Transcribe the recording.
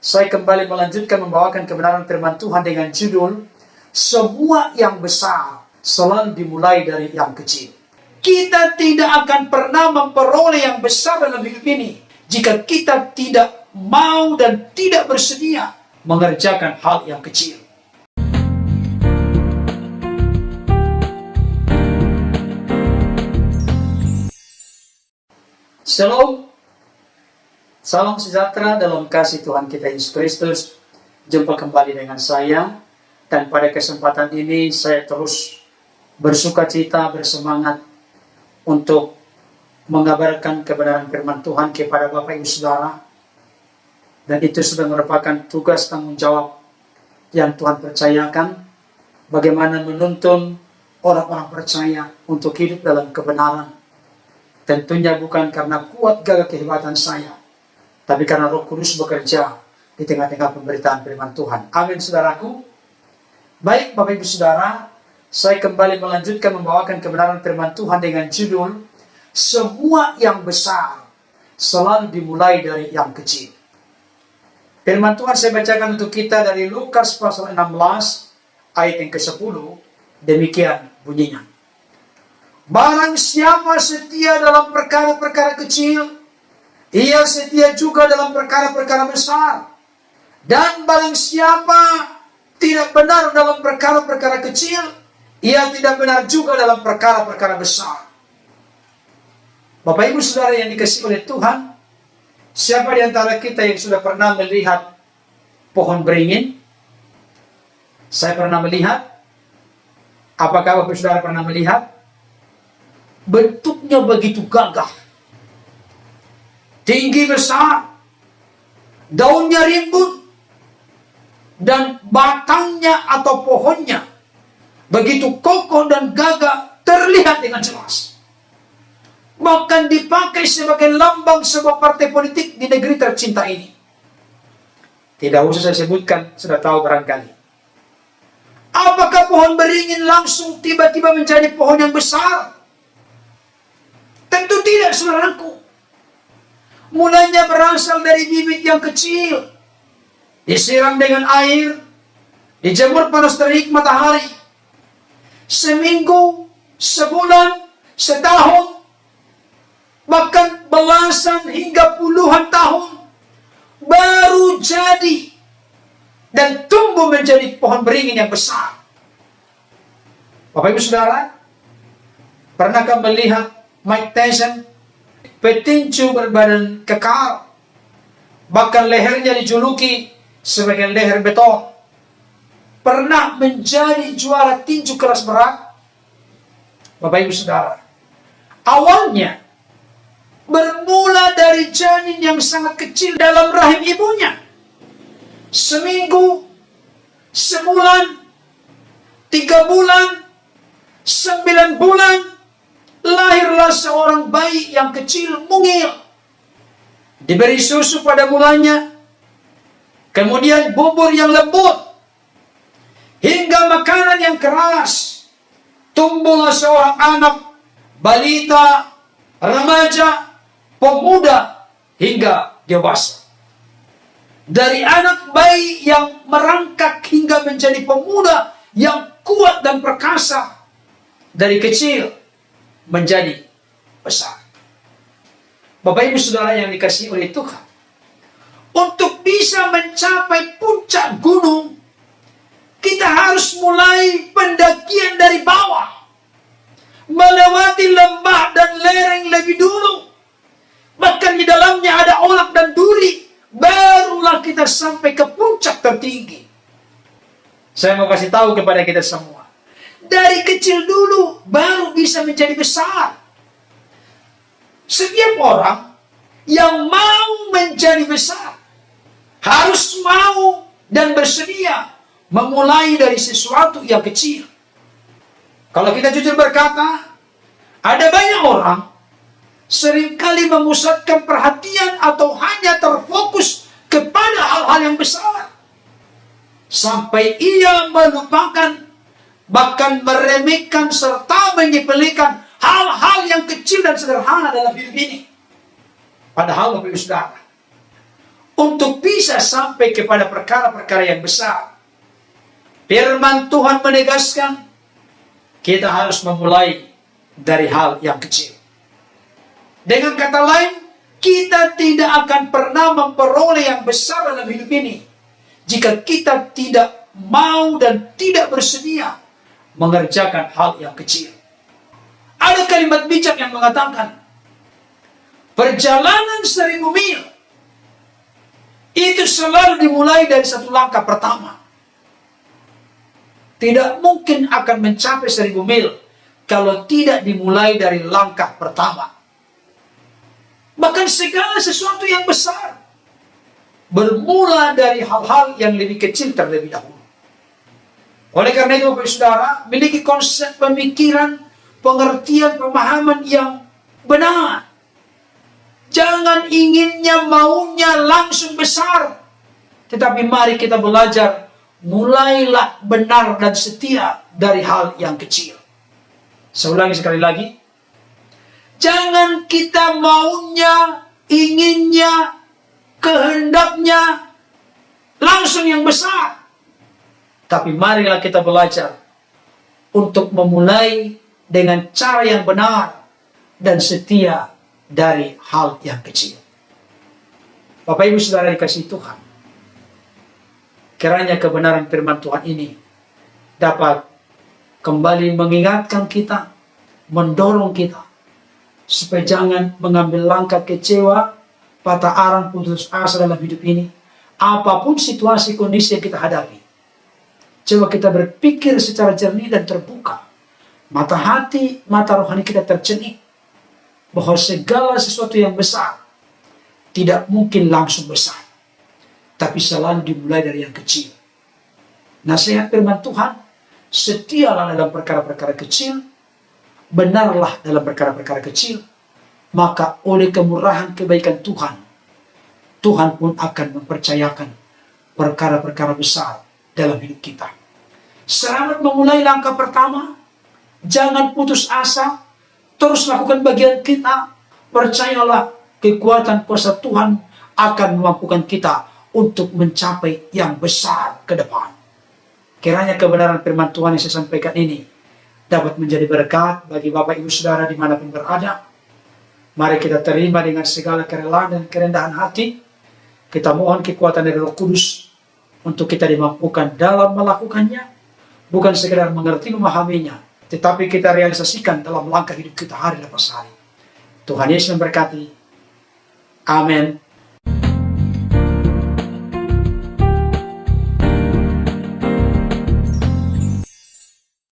Saya kembali melanjutkan membawakan kebenaran firman Tuhan dengan judul semua yang besar selalu dimulai dari yang kecil. Kita tidak akan pernah memperoleh yang besar dalam hidup ini jika kita tidak mau dan tidak bersedia mengerjakan hal yang kecil. Shalom. Salam sejahtera dalam kasih Tuhan kita Yesus Kristus. Jumpa kembali dengan saya. Dan pada kesempatan ini saya terus bersukacita, bersemangat untuk mengabarkan kebenaran firman Tuhan kepada Bapak Ibu Saudara. Dan itu sudah merupakan tugas tanggung jawab yang Tuhan percayakan. Bagaimana menuntun orang-orang percaya untuk hidup dalam kebenaran. Tentunya bukan karena kuat gagah kehebatan saya, tapi karena Roh Kudus bekerja di tengah-tengah pemberitaan firman Tuhan. Amin, saudaraku. Baik, Bapak Ibu Saudara, saya kembali melanjutkan membawakan kebenaran firman Tuhan dengan judul semua yang besar selalu dimulai dari yang kecil. Firman Tuhan saya bacakan untuk kita dari Lukas pasal 16 ayat yang ke-10. Demikian bunyinya. Barang siapa setia dalam perkara-perkara kecil, ia setia juga dalam perkara-perkara besar. Dan barang siapa tidak benar dalam perkara-perkara kecil, ia tidak benar juga dalam perkara-perkara besar. Bapak Ibu Saudara yang dikasihi oleh Tuhan, siapa di antara kita yang sudah pernah melihat pohon beringin? Saya pernah melihat. Apakah Bapak Ibu Saudara pernah melihat? Bentuknya begitu gagah, tinggi besar, daunnya rimbun, dan batangnya atau pohonnya begitu kokoh dan gagah, terlihat dengan jelas. Bahkan dipakai sebagai lambang sebuah partai politik di negeri tercinta ini. Tidak usah saya sebutkan, sudah tahu barangkali. Apakah pohon beringin langsung tiba-tiba menjadi pohon yang besar? Tentu tidak, saudaraku. Mulanya berasal dari bibit yang kecil, disiram dengan air, dijemur panas terik matahari. Seminggu, sebulan, setahun, bahkan belasan hingga puluhan tahun, baru jadi dan tumbuh menjadi pohon beringin yang besar. Bapak Ibu Saudara, pernahkah melihat Mike Tyson, petinju berbadan kekar, bahkan lehernya dijuluki sebagai leher beton, pernah menjadi juara tinju kelas berat? Bapak Ibu Saudara, awalnya bermula dari janin yang sangat kecil dalam rahim ibunya. Seminggu, sebulan, 3 bulan, 9 bulan, lahirlah seorang bayi yang kecil mungil. Diberi susu pada mulanya, kemudian bubur yang lembut, hingga makanan yang keras. Tumbuhlah seorang anak, balita, remaja, pemuda, hingga dewasa. Dari anak bayi yang merangkak hingga menjadi pemuda yang kuat dan perkasa, dari kecil menjadi besar. Bapak Ibu Saudara yang dikasihi oleh Tuhan, untuk bisa mencapai puncak gunung, kita harus mulai pendakian dari bawah, melewati lembah dan lereng lebih dulu. Bahkan di dalamnya ada olak dan duri, barulah kita sampai ke puncak tertinggi. Saya mau kasih tahu kepada kita semua, dari kecil dulu baru bisa menjadi besar. Setiap orang yang mau menjadi besar harus mau dan bersedia memulai dari sesuatu yang kecil. Kalau kita jujur berkata, ada banyak orang seringkali memusatkan perhatian atau hanya terfokus kepada hal-hal yang besar, sampai ia melupakan, bahkan meremehkan serta menyepelekan hal-hal yang kecil dan sederhana dalam hidup ini. Padahal Bapak Ibu Saudara, untuk bisa sampai kepada perkara-perkara yang besar. Firman Tuhan menegaskan, kita harus memulai dari hal yang kecil. Dengan kata lain, kita tidak akan pernah memperoleh yang besar dalam hidup ini jika kita tidak mau dan tidak bersedia mengerjakan hal yang kecil. Ada kalimat bijak yang mengatakan, perjalanan 1000 mil itu selalu dimulai dari satu langkah pertama. Tidak mungkin akan mencapai 1000 mil kalau tidak dimulai dari langkah pertama. Bahkan segala sesuatu yang besar bermula dari hal-hal yang lebih kecil terlebih dahulu. Oleh karena itu, Bapak Saudara, memiliki konsep pemikiran, pengertian, pemahaman yang benar. Jangan inginnya, maunya langsung besar. Tetapi mari kita belajar, mulailah benar dan setia dari hal yang kecil. Saya ulangi sekali lagi. Jangan kita maunya, inginnya, kehendaknya langsung yang besar. Tapi marilah kita belajar untuk memulai dengan cara yang benar dan setia dari hal yang kecil. Bapak Ibu Saudara dikasihi Tuhan, kiranya kebenaran firman Tuhan ini dapat kembali mengingatkan kita, mendorong kita, supaya jangan mengambil langkah kecewa, patah arang, putus asa dalam hidup ini. Apapun situasi kondisi yang kita hadapi, coba kita berpikir secara jernih dan terbuka. Mata hati, mata rohani kita tercenik bahwa segala sesuatu yang besar tidak mungkin langsung besar, tapi selalu dimulai dari yang kecil. Nasihat firman Tuhan, setialah dalam perkara-perkara kecil, benarlah dalam perkara-perkara kecil, maka oleh kemurahan kebaikan Tuhan, Tuhan pun akan mempercayakan perkara-perkara besar dalam hidup kita. Selamat memulai langkah pertama. Jangan putus asa. Terus lakukan bagian kita. Percayalah, kekuatan kuasa Tuhan akan memampukan kita untuk mencapai yang besar ke depan. Kiranya kebenaran firman Tuhan yang saya sampaikan ini dapat menjadi berkat bagi Bapak Ibu Saudara dimanapun berada. Mari kita terima dengan segala kerelaan dan kerendahan hati. Kita mohon kekuatan dari Roh Kudus untuk kita dimampukan dalam melakukannya. Bukan sekedar mengerti, memahaminya, tetapi kita realisasikan dalam langkah hidup kita hari lepas hari. Tuhan Yesus memberkati. Amin.